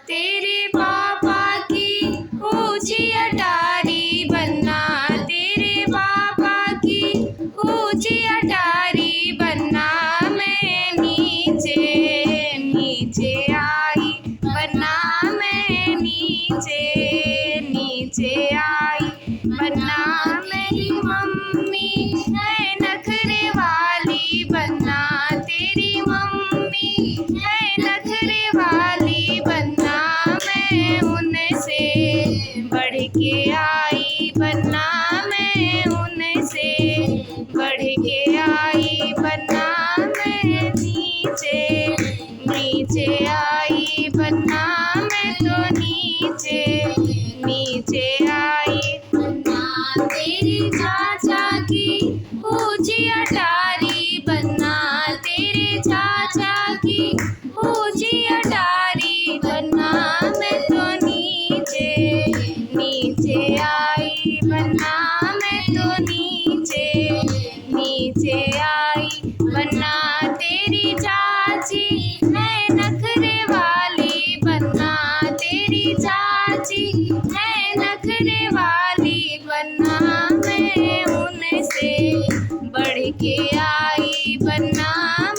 तेरे पापा की ऊंची अटारी बनना, तेरे पापा की ऊंची अटारी बनना। मैं नीचे नीचे आई बनना, मैं नीचे नीचे आई बनना। मेरी मम्मी है नखरे वाली बनना, तेरी मम्मी है नखरे वाली बनना। मैं उनसे बढ़ के आई बनना, मैं उनसे बढ़ के आई बनना। मैं नीचे नीचे आई बनना, मैं तो नीचे नीचे आई बनना। तेरी चाचा की ऊंची अटारी बनना, तेरे चाचा की ऊंची अटारी बनना। मैं तो नीचे नीचे आई बनना, मैं तो नीचे नीचे आई बनना। तेरी चाची है नखरे वाली बनना, तेरी चाची है नखरे वाली बनना। मैं उनसे बढ़ के आई बनना,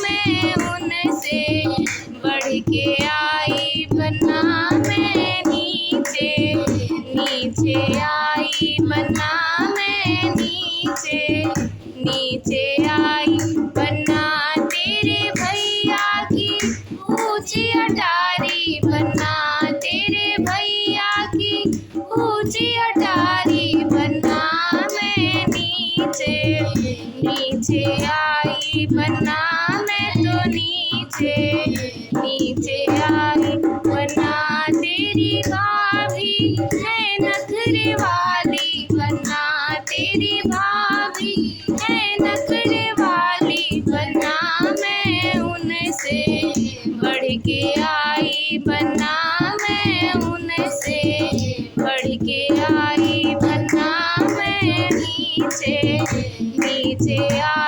मैं उनसे बढ़ के आई बनना। मैं नीचे नीचे आई बनना, मैं नीचे नीचे आई बनना। तेरे भैया की ऊंची अटारी बनना, तेरे भैया की ऊंची अटारी बनना। मैं नीचे नीचे आई बनना, मैं तो नीचे नीचे आई बनना। तेरी भाभी है नखरे वाली बनना, तेरी भाभी है नखरे वाली बनना। मैं उनसे बढ़ के आई बनना, मैं उनसे बढ़ के आई बनना। मैं नीचे नीचे आई